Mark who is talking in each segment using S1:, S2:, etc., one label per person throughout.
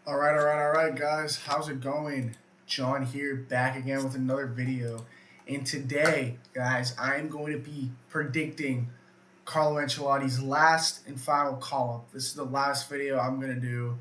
S1: All right, guys. How's it going? John here, back again with another video. And today, guys, I'm going to be predicting Carlo Ancelotti's last and final call up. This is the last video I'm going to do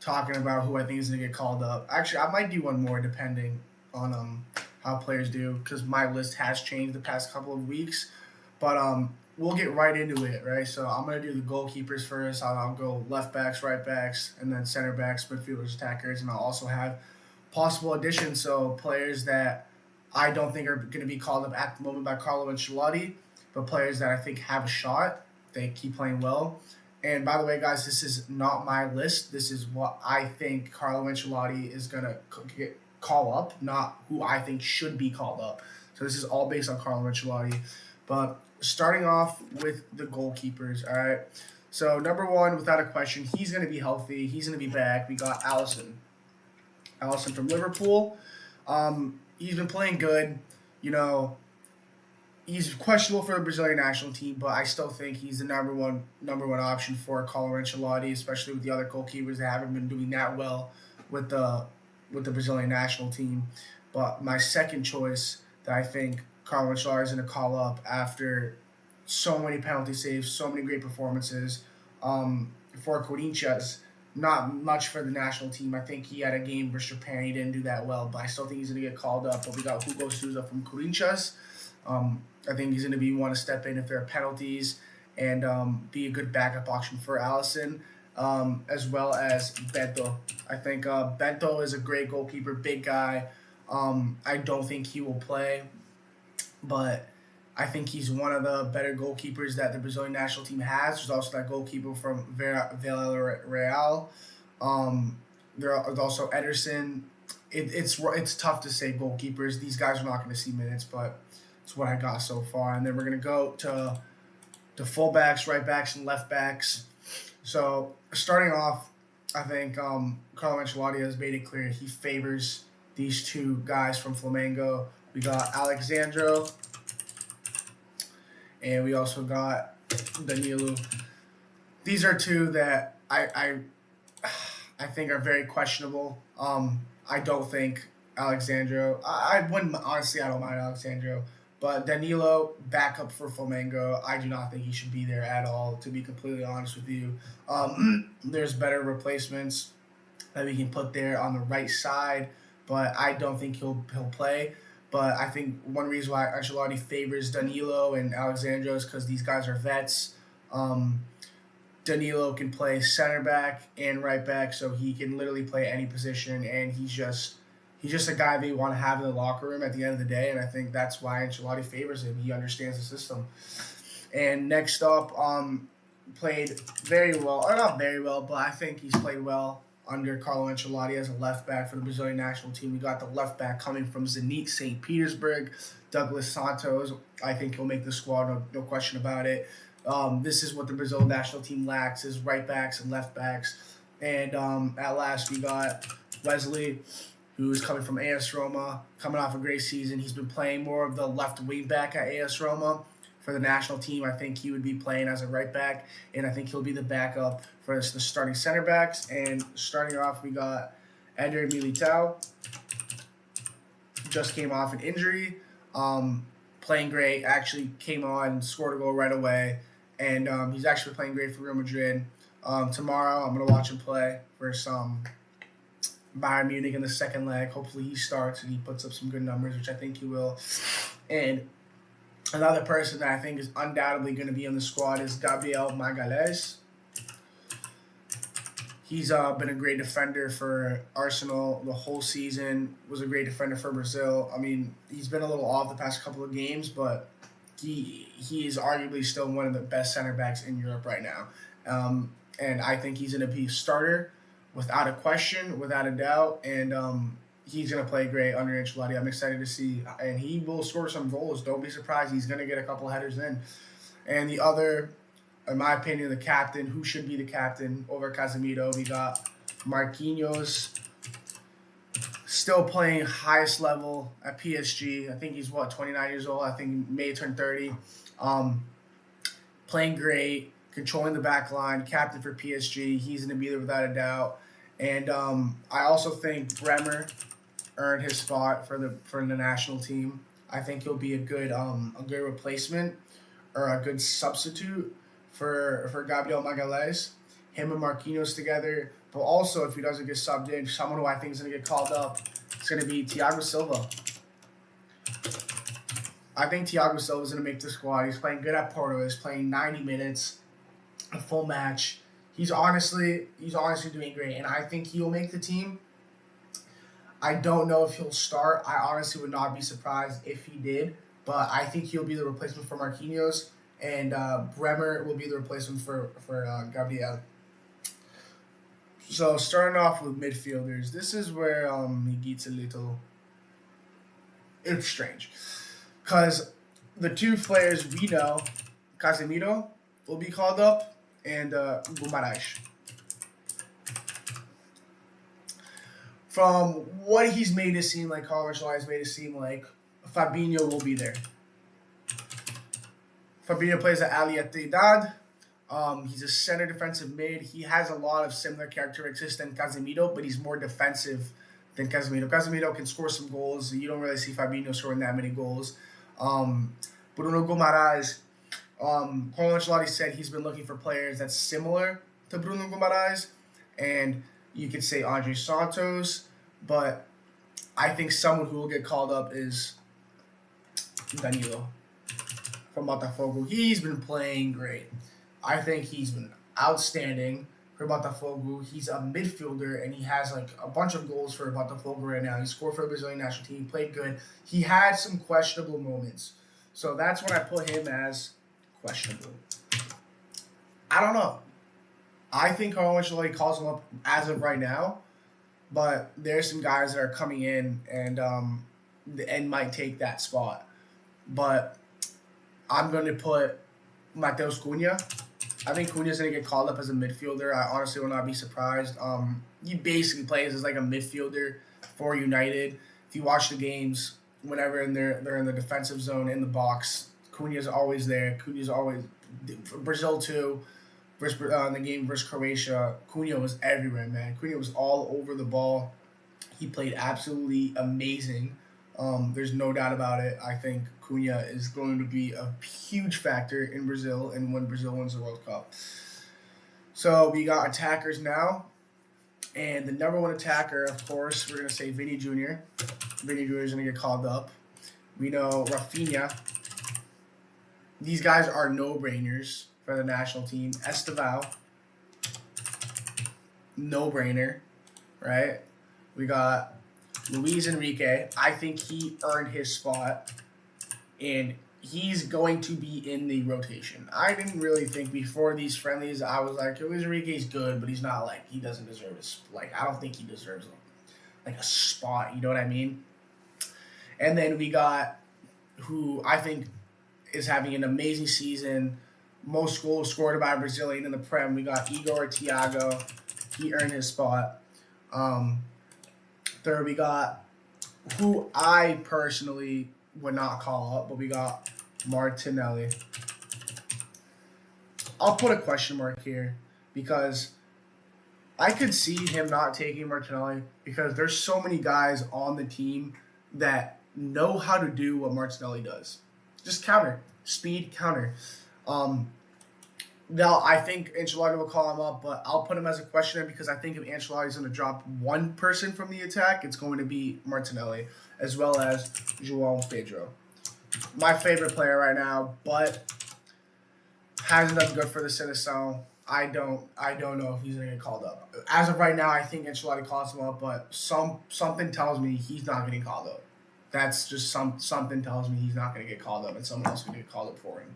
S1: talking about who I think is going to get called up. Actually, I might do one more depending on how players do because my list has changed the past couple of weeks. But we'll get right into it, right? So I'm gonna do the goalkeepers first. I'll go left backs, right backs, and then center backs, midfielders, attackers, and I'll also have possible additions. So players that I don't think are going to be called up at the moment by Carlo Ancelotti, but players that I think have a shot. They keep playing well. And by the way, guys, this is not my list. This is what I think Carlo Ancelotti is gonna call up, not who I think should be called up. So this is all based on Carlo Ancelotti. But starting off with the goalkeepers, all right. So number one, without a question, he's going to be healthy. He's going to be back. We got Allison from Liverpool. He's been playing good. You know, he's questionable for the Brazilian national team, but I still think he's the number one option for Carlo Ancelotti, especially with the other goalkeepers that haven't been doing that well with the Brazilian national team. But my second choice that I think Carlo Ancelotti is going to call up after so many penalty saves, so many great performances for Corinthians. Not much for the national team. I think he had a game versus Japan. He didn't do that well, but I still think he's going to get called up. But we got Hugo Souza from Corinthians. I think he's going to be one to step in if there are penalties and be a good backup option for Allison, as well as Bento. I think Bento is a great goalkeeper, big guy. I don't think he will play, but I think he's one of the better goalkeepers that the Brazilian national team has. There's also that goalkeeper from Villarreal. There's also Ederson. It's tough to say goalkeepers. These guys are not going to see minutes, but it's what I got so far. And then we're going to go to fullbacks, right backs, and left backs. So starting off, I think Carlo Ancelotti has made it clear he favors these two guys from Flamengo. We got Alexandro, and we also got Danilo. These are two that I think are very questionable. I don't think Alexandro. I wouldn't honestly. I don't mind Alexandro, but Danilo backup for Flamengo. I do not think he should be there at all. To be completely honest with you, there's better replacements that we can put there on the right side, but I don't think he'll play. But I think one reason why Ancelotti favors Danilo and Alexandro is because these guys are vets. Danilo can play center back and right back, so he can literally play any position, and he's just a guy they want to have in the locker room at the end of the day, and I think that's why Ancelotti favors him. He understands the system. And next up, played very well, or not very well, but I think he's played well under Carlo Ancelotti as a left back for the Brazilian national team. We got the left back coming from Zenit St. Petersburg, Douglas Santos. I think he'll make the squad, no question about it. This is what the Brazil national team lacks, is right backs and left backs. And at last, we got Wesley, who's coming from AS Roma, coming off a great season. He's been playing more of the left wing back at AS Roma. For the national team, I think he would be playing as a right back, and I think he'll be the backup for the starting center backs. And starting off, we got Eder Militao, just came off an injury, playing great, actually came on, scored a goal right away, and he's actually playing great for Real Madrid. Tomorrow, I'm going to watch him play for some Bayern Munich in the second leg. Hopefully he starts and he puts up some good numbers, which I think he will. And another person that I think is undoubtedly going to be on the squad is Gabriel Magalhães. He's been a great defender for Arsenal the whole season, was a great defender for Brazil. I mean, he's been a little off the past couple of games, but he is arguably still one of the best center backs in Europe right now. And I think he's going to be a starter without a question, without a doubt, and he's going to play great under Ancelotti. I'm excited to see, and he will score some goals. Don't be surprised. He's going to get a couple headers in. And the other, in my opinion, the captain, who should be the captain over Casemiro, we got Marquinhos, still playing highest level at PSG. I think he's, 29 years old. I think May turn 30. Playing great, controlling the back line, captain for PSG. He's going to be there without a doubt. And I also think Bremer earned his spot for the national team. I think he'll be a good replacement or a good substitute for Gabriel Magalhaes. Him and Marquinhos together. But also, if he doesn't get subbed in, someone who I think is going to get called up, it's going to be Thiago Silva. I think Thiago Silva is going to make the squad. He's playing good at Porto. He's playing 90 minutes, a full match. He's honestly doing great, and I think he'll make the team. I don't know if he'll start. I honestly would not be surprised if he did, but I think he'll be the replacement for Marquinhos, and Bremer will be the replacement for Gabriel. So starting off with midfielders, this is where it gets a little it's strange, because the two players we know, Casemiro will be called up, and Gumarães. From what he's made it seem like, Carlo Ancelotti has made it seem like Fabinho will be there. Fabinho plays at Aliatidad. He's a center defensive mid. He has a lot of similar characteristics than Casemiro, but he's more defensive than Casemiro. Casemiro can score some goals. You don't really see Fabinho scoring that many goals. Bruno Gumarães, Carlo Ancelotti said he's been looking for players that's similar to Bruno Gumarães, and you could say Andre Santos, but I think someone who will get called up is Danilo from Botafogo. He's been playing great. I think he's been outstanding for Botafogo. He's a midfielder, and he has like a bunch of goals for Botafogo right now. He scored for the Brazilian national team. He played good. He had some questionable moments. So that's when I put him as questionable. I don't know. I think Carlo Ancelotti calls him up as of right now, but there's some guys that are coming in and might take that spot. But I'm going to put Mateus Cunha. I think Cunha's going to get called up as a midfielder. I honestly will not be surprised. He basically plays as like a midfielder for United. If you watch the games, whenever they're in the defensive zone in the box, Cunha's always there. Cunha's always Brazil too. In the game versus Croatia, Cunha was everywhere, man. Cunha was all over the ball. He played absolutely amazing. There's no doubt about it. I think Cunha is going to be a huge factor in Brazil and when Brazil wins the World Cup. So we got attackers now. And the number one attacker, of course, we're going to say Vini Jr. Vini Jr. is going to get called up. We know Rafinha. These guys are no-brainers for the national team. Estevao, no-brainer, right? We got Luis Enrique. I think he earned his spot, and he's going to be in the rotation. I didn't really think before these friendlies, I was like, Luis Enrique's good, but he's not like, he doesn't deserve his, like, I don't think he deserves like a spot, you know what I mean? And then we got who I think is having an amazing season, most goals scored by a Brazilian in the Prem. We got Igor Thiago. He earned his spot. Third, we got who I personally would not call up, but we got Martinelli. I'll put a question mark here because I could see him not taking Martinelli because there's so many guys on the team that know how to do what Martinelli does. Just counter. Speed, counter. Now, I think Ancelotti will call him up, but I'll put him as a questioner because I think if Ancelotti is going to drop one person from the attack, it's going to be Martinelli, as well as João Pedro. My favorite player right now, but hasn't done good for the Seleção. I don't know if he's going to get called up. As of right now, I think Ancelotti calls him up, but something tells me he's not getting called up. That's just something tells me he's not going to get called up, and someone else will get called up for him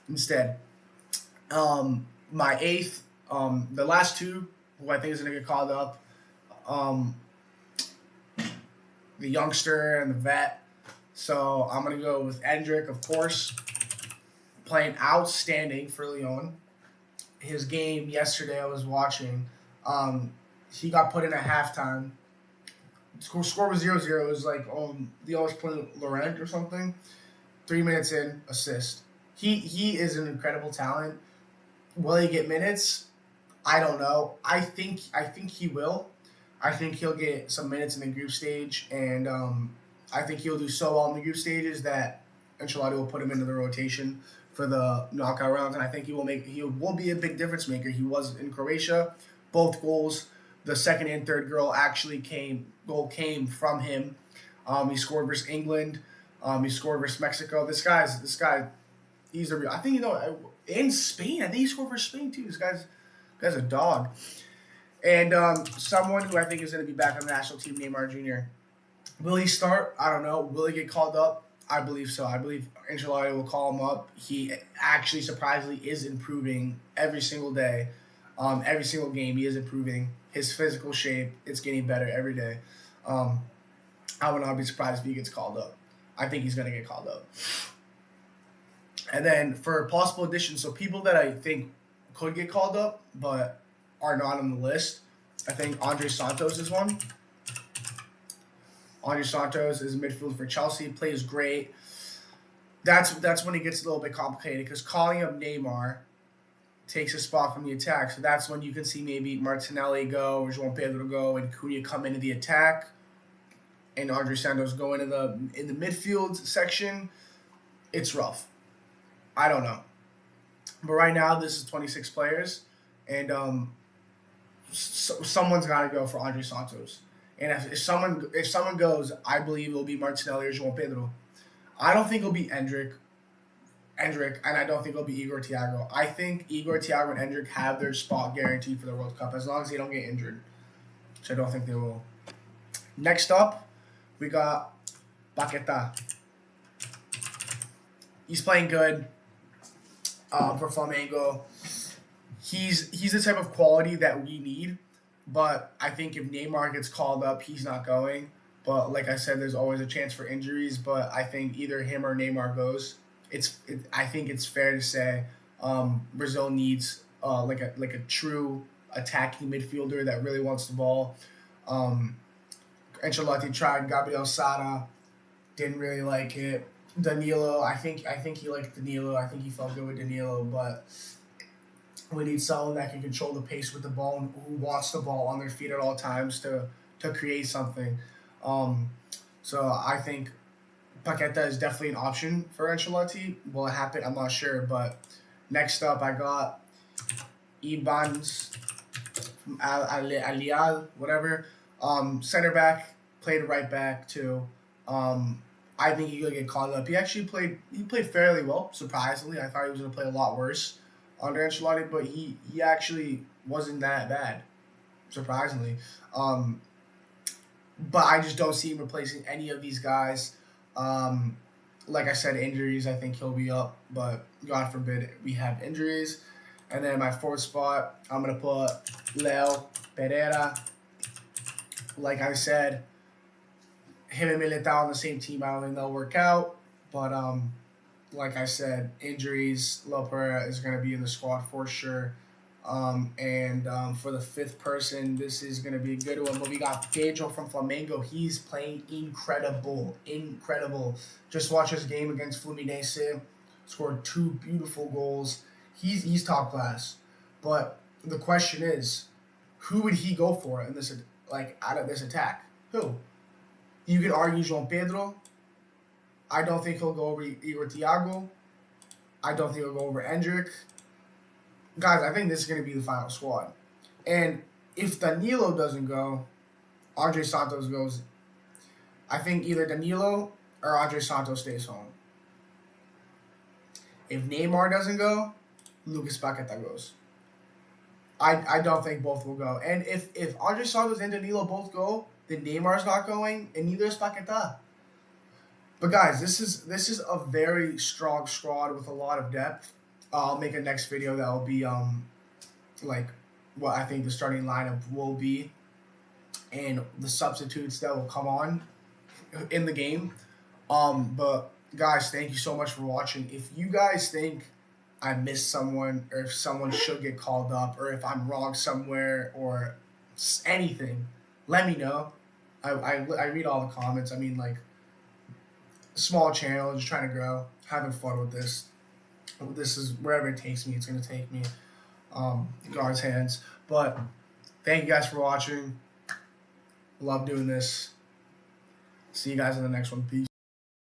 S1: instead. My eighth, the last two, who I think is going to get called up, the youngster and the vet. So I'm going to go with Endrick, of course, playing outstanding for Lyon. His game yesterday I was watching, he got put in at halftime. Score was 0-0. It was like they always playing Laurent or something. 3 minutes in, assist. He is an incredible talent. Will he get minutes? I don't know. I think he will. I think he'll get some minutes in the group stage, and I think he'll do so well in the group stages that Ancelotti will put him into the rotation for the knockout rounds, and I think he will be a big difference maker. He was in Croatia, both goals. The second and third goal came from him. He scored versus England. He scored versus Mexico. This guy, he's a real. I think in Spain. I think he scored for Spain too. This guy's a dog. And someone who I think is going to be back on the national team, Neymar Jr. Will he start? I don't know. Will he get called up? I believe so. I believe Ancelotti will call him up. He actually surprisingly is improving every single day. Every single game he is improving. His physical shape, it's getting better every day. I would not be surprised if he gets called up. I think he's going to get called up. And then for possible additions, so people that I think could get called up but are not on the list, I think Andre Santos is one. Andre Santos is a midfielder for Chelsea, plays great. That's when it gets a little bit complicated because calling up Neymar takes a spot from the attack. So that's when you can see maybe Martinelli go or João Pedro go and Cunha come into the attack and Andre Santos go in the midfield section. It's rough. I don't know. But right now this is 26 players and someone's got to go for Andre Santos. And if someone goes, I believe it'll be Martinelli or João Pedro. I don't think it'll be Endrick, and I don't think it'll be Igor Thiago. I think Igor, Thiago, and Endrick have their spot guaranteed for the World Cup as long as they don't get injured. So I don't think they will. Next up, we got Paqueta. He's playing good for Flamengo. He's the type of quality that we need. But I think if Neymar gets called up, he's not going. But like I said, there's always a chance for injuries. But I think either him or Neymar goes. I think it's fair to say Brazil needs like a true attacking midfielder that really wants the ball. Ancelotti tried Gabriel Sara, didn't really like it. Danilo, I think he liked Danilo. I think he felt good with Danilo, but we need someone that can control the pace with the ball and who wants the ball on their feet at all times to create something. So I think Paqueta is definitely an option for Ancelotti. Will it happen? I'm not sure. But next up, I got Ibans from Alial, whatever. Center back, played right back too. I think he's gonna get called up. He actually played fairly well, surprisingly. I thought he was gonna play a lot worse under Ancelotti, but he actually wasn't that bad, surprisingly. But I just don't see him replacing any of these guys. Like I said, injuries, I think he'll be up, but God forbid we have injuries. And then my fourth spot, I'm going to put Leo Pereira. Like I said, him and Militao on the same team, I don't think they'll work out. But like I said, injuries, Leo Pereira is going to be in the squad for sure. For the fifth person, this is going to be a good one. But we got Pedro from Flamengo. He's playing incredible. Just watch his game against Fluminense. Scored 2 beautiful goals. He's top class. But the question is, who would he go for in this, out of this attack? Who? You could argue João Pedro. I don't think he'll go over Igor Thiago. I don't think he'll go over Endrick. Guys, I think this is going to be the final squad. And if Danilo doesn't go, Andre Santos goes. I think either Danilo or Andre Santos stays home. If Neymar doesn't go, Lucas Paqueta goes. I don't think both will go. And if Andre Santos and Danilo both go, then Neymar's not going, and neither is Paqueta. But guys, this is a very strong squad with a lot of depth. I'll make a next video that will be what I think the starting lineup will be and the substitutes that will come on in the game. But guys, thank you so much for watching. If you guys think I missed someone or if someone should get called up or if I'm wrong somewhere or anything, let me know. I read all the comments. I mean, small channel, just trying to grow, having fun with this. This is wherever it takes me, it's going to take me. God's hands. But thank you guys for watching. Love doing this. See you guys in the next one. Peace.